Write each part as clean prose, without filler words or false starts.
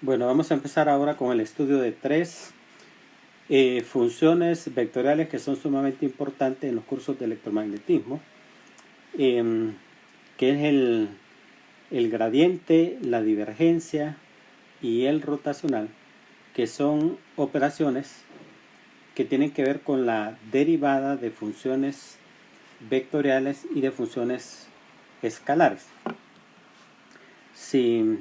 Bueno, vamos a empezar ahora con el estudio de tres funciones vectoriales que son sumamente importantes en los cursos de electromagnetismo, que es el gradiente, la divergencia y el rotacional, que son operaciones que tienen que ver con la derivada de funciones vectoriales y de funciones escalares. Si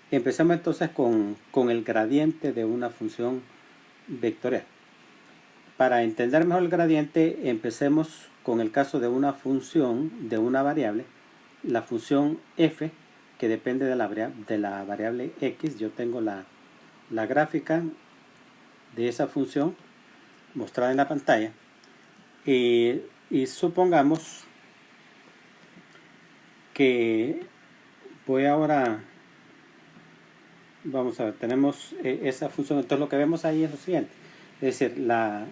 empezamos entonces con el gradiente de una función vectorial. Para entender mejor el gradiente, empecemos con el caso de una función de una variable, la función f, que depende de la variable x. Yo tengo la gráfica de esa función mostrada en la pantalla. Y supongamos que voy ahora, vamos a ver, tenemos esa función. Entonces lo que vemos ahí es lo siguiente, es decir, la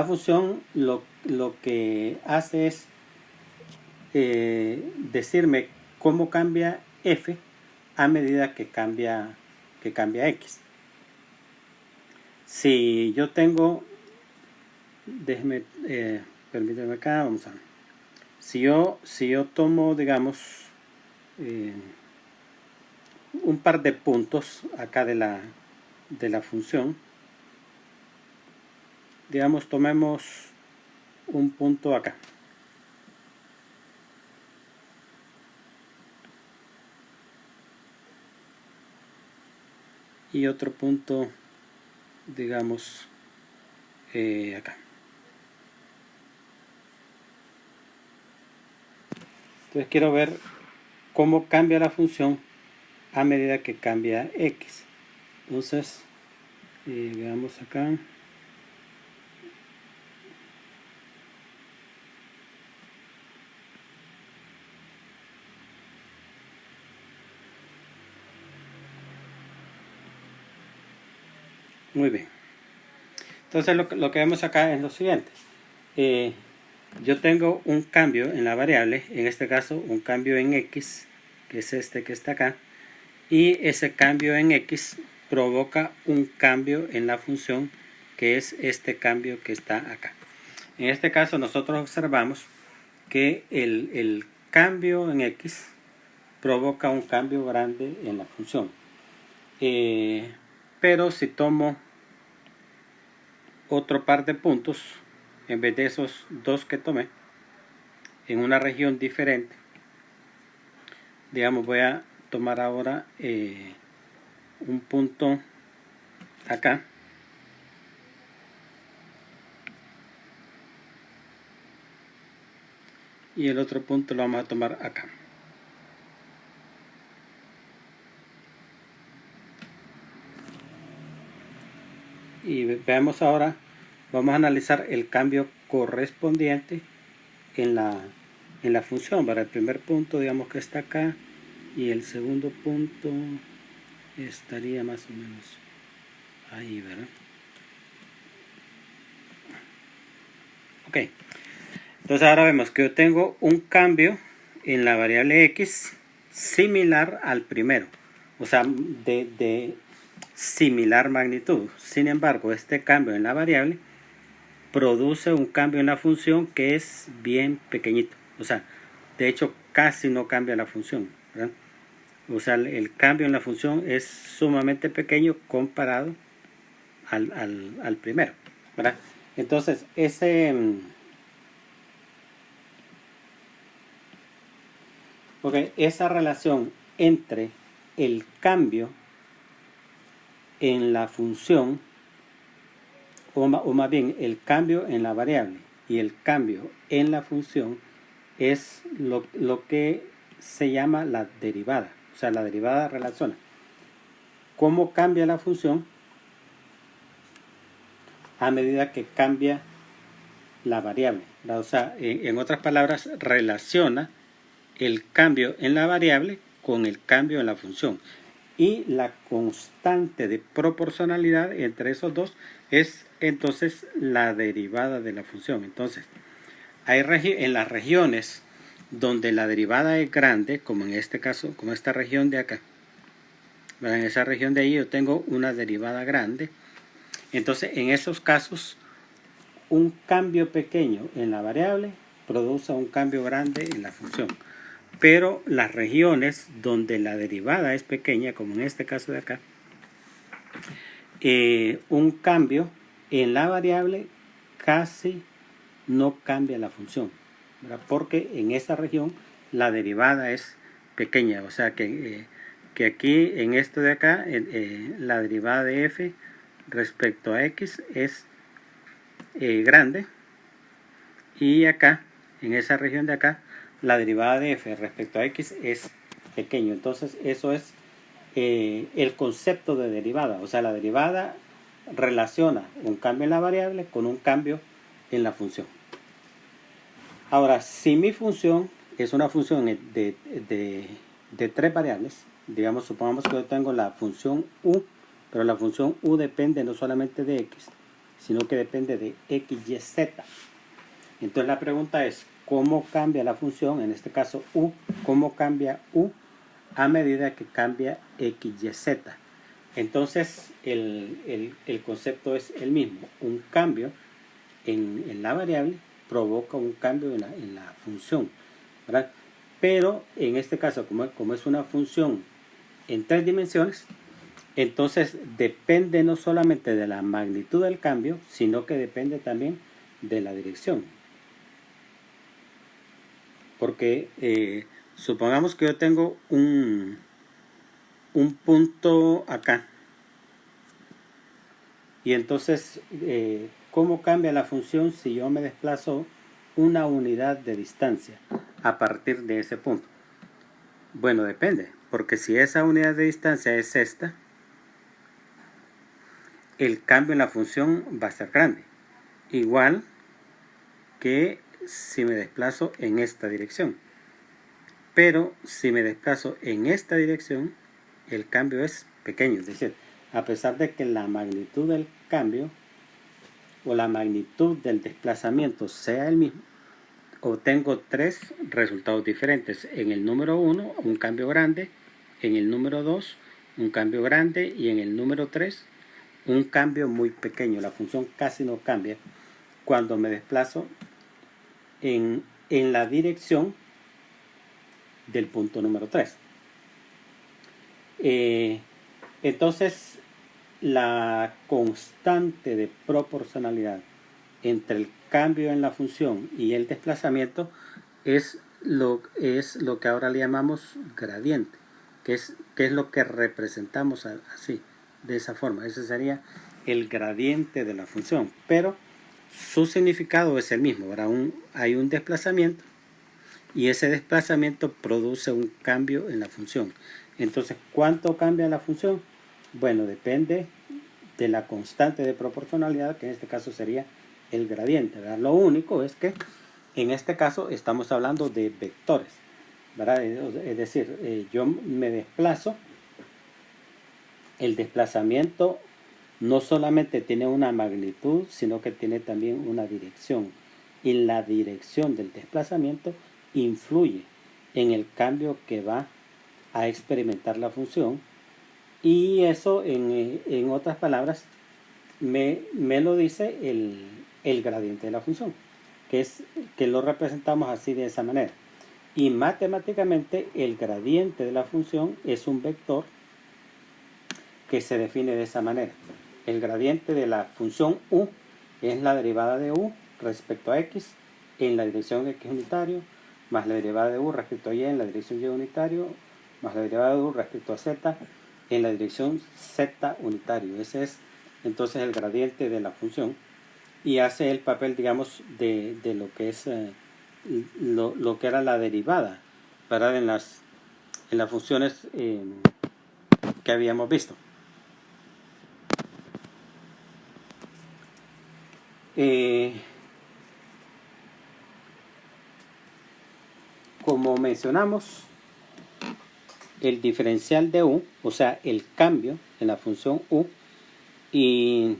función lo que hace es decirme cómo cambia f a medida que cambia x. Si yo tengo, déjeme, permíteme acá, vamos a ver. Si yo tomo, digamos, un par de puntos acá de la función, digamos, tomemos un punto acá. Y otro punto, digamos, acá. Entonces quiero ver cómo cambia la función a medida que cambia x. Entonces, veamos acá. Muy bien. Entonces lo que vemos acá es lo siguiente. Yo tengo un cambio en la variable, en este caso un cambio en x, que es este que está acá, y ese cambio en x provoca un cambio en la función, que es este cambio que está acá. En este caso nosotros observamos que el cambio en x provoca un cambio grande en la función. Pero si tomo otro par de puntos, en vez de esos dos que tomé, en una región diferente, digamos, voy a tomar ahora un punto acá, y el otro punto lo vamos a tomar acá. Y veamos ahora, vamos a analizar el cambio correspondiente en la función. Para el primer punto, digamos que está acá, y el segundo punto estaría más o menos ahí, ¿verdad? Ok, entonces ahora vemos que yo tengo un cambio en la variable x similar al primero, o sea, de similar magnitud. Sin embargo, este cambio en la variable produce un cambio en la función que es bien pequeñito, o sea, de hecho casi no cambia la función, ¿verdad? O sea, el cambio en la función es sumamente pequeño comparado al primero, ¿verdad? Entonces, esa relación entre el cambio en la función, o más bien el cambio en la variable y el cambio en la función, es lo que se llama la derivada. O sea, la derivada relaciona cómo cambia la función a medida que cambia la variable, ¿verdad? O sea, en otras palabras, relaciona el cambio en la variable con el cambio en la función. Y la constante de proporcionalidad entre esos dos es entonces la derivada de la función. Entonces, hay en las regiones donde la derivada es grande, como en este caso, como esta región de acá, ¿verdad? En esa región de ahí yo tengo una derivada grande. Entonces, en esos casos, un cambio pequeño en la variable produce un cambio grande en la función. Pero las regiones donde la derivada es pequeña, como en este caso de acá, un cambio en la variable casi no cambia la función, ¿verdad? Porque en esa región la derivada es pequeña, o sea que aquí en esto de acá la derivada de f respecto a x es grande, y acá en esa región de acá la derivada de f respecto a x es pequeño. Entonces eso es el concepto de derivada, o sea, la derivada relaciona un cambio en la variable con un cambio en la función. Ahora, si mi función es una función de tres variables, digamos, supongamos que yo tengo la función u, pero la función u depende no solamente de x, sino que depende de x, y, z. Entonces la pregunta es, ¿cómo cambia la función, en este caso u, cómo cambia u a medida que cambia x, y, z? Entonces el concepto es el mismo, un cambio en la variable provoca un cambio en la función, ¿verdad? Pero en este caso, como es una función en tres dimensiones, entonces depende no solamente de la magnitud del cambio, sino que depende también de la dirección. Porque supongamos que yo tengo un punto acá, y entonces ¿cómo cambia la función si yo me desplazo una unidad de distancia a partir de ese punto? Bueno, depende, porque si esa unidad de distancia es esta, el cambio en la función va a ser grande, igual que si me desplazo en esta dirección. Pero si me desplazo en esta dirección, el cambio es pequeño, es decir, a pesar de que la magnitud del cambio o la magnitud del desplazamiento sea el mismo, obtengo tres resultados diferentes. En el número 1, un cambio grande; en el número 2, un cambio grande; y en el número 3, un cambio muy pequeño. La función casi no cambia cuando me desplazo en la dirección del punto número 3. Entonces, la constante de proporcionalidad entre el cambio en la función y el desplazamiento es lo que ahora le llamamos gradiente, que es lo que representamos así, de esa forma. Ese sería el gradiente de la función, pero su significado es el mismo, ¿verdad? Hay un desplazamiento y ese desplazamiento produce un cambio en la función. Entonces, ¿cuánto cambia la función? Bueno, depende de la constante de proporcionalidad, que en este caso sería el gradiente, ¿verdad? Lo único es que en este caso estamos hablando de vectores, ¿verdad? Es decir, yo me desplazo, el desplazamiento no solamente tiene una magnitud, sino que tiene también una dirección. Y la dirección del desplazamiento influye en el cambio que va a experimentar la función. Y eso, en otras palabras, me lo dice el gradiente de la función, que lo representamos así, de esa manera. Y matemáticamente el gradiente de la función es un vector que se define de esa manera. El gradiente de la función u es la derivada de u respecto a x en la dirección x unitario, más la derivada de u respecto a y en la dirección y unitario, más la derivada de u respecto a z en la dirección z unitario. Ese es entonces el gradiente de la función, y hace el papel, digamos, de lo que es lo que era la derivada, ¿verdad? En las funciones que habíamos visto. Como mencionamos, el diferencial de u, o sea, el cambio en la función u, y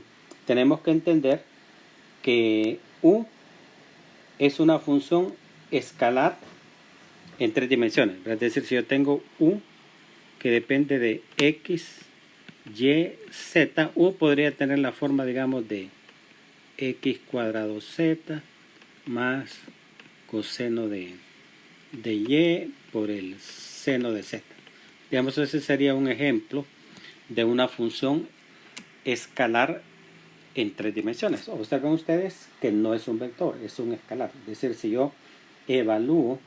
tenemos que entender que u es una función escalar en tres dimensiones. Es decir, si yo tengo u, que depende de x, y, z. U podría tener la forma, digamos, de x cuadrado z más coseno de y por el seno de z. Digamos, ese sería un ejemplo de una función escalar en 3 dimensiones. Observen ustedes que no es un vector, es un escalar. Es decir, si yo evalúo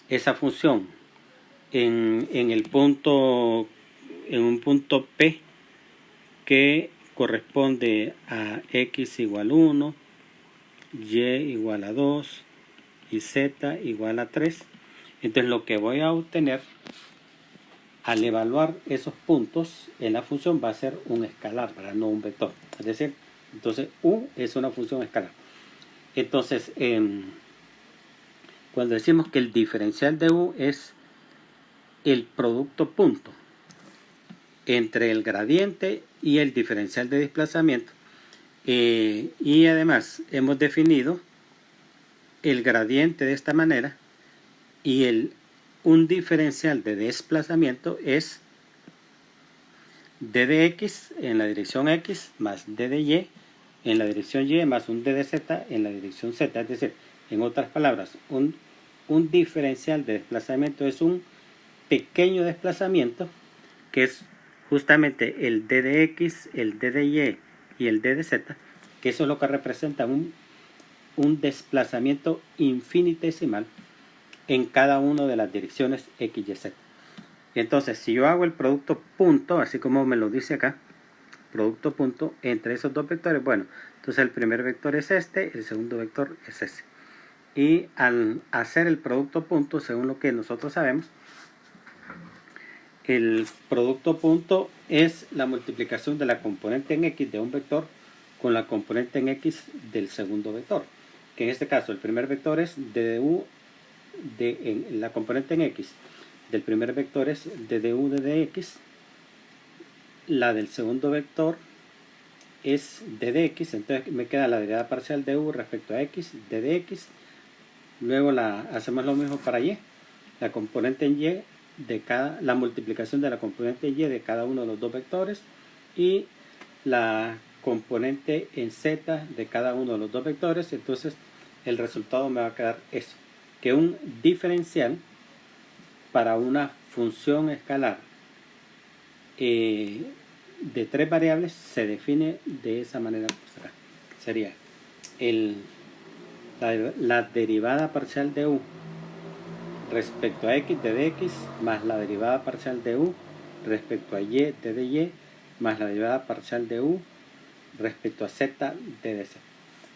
esa función en un punto P que corresponde a x igual 1, y igual a 2 y z igual a 3, entonces lo que voy a obtener al evaluar esos puntos en la función va a ser un escalar, ¿verdad? No un vector. Es decir, entonces u es una función escalar. Entonces, cuando decimos que el diferencial de u es el producto punto entre el gradiente y el diferencial de desplazamiento, y además hemos definido el gradiente de esta manera, y un diferencial de desplazamiento es d de x en la dirección x más d de y en la dirección y más un d de z en la dirección z. Es decir, en otras palabras, un diferencial de desplazamiento es un pequeño desplazamiento que es justamente el d de x, el d de y y el d de z, que eso es lo que representa un desplazamiento infinitesimal en cada una de las direcciones x y z. Entonces, si yo hago el producto punto, así como me lo dice acá, producto punto entre esos dos vectores, bueno, entonces el primer vector es este, el segundo vector es ese. Y al hacer el producto punto, según lo que nosotros sabemos, el producto punto es la multiplicación de la componente en x de un vector con la componente en x del segundo vector. Que en este caso el primer vector es du en la componente en x del primer vector es du de dx, la del segundo vector es d de x, entonces me queda la derivada parcial de u respecto a x, d de x, luego hacemos lo mismo para y, la componente en y la multiplicación de la componente y de cada uno de los dos vectores y la componente en z de cada uno de los dos vectores. Entonces el resultado me va a quedar eso, que un diferencial para una función escalar de 3 variables se define de esa manera. Sería la derivada parcial de u respecto a x de dx más la derivada parcial de u respecto a y de dy más la derivada parcial de u respecto a z de dz,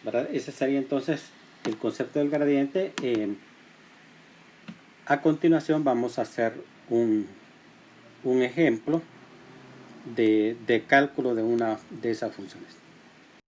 ¿verdad? Ese sería entonces el concepto del gradiente. A continuación vamos a hacer un ejemplo de cálculo de una de esas funciones.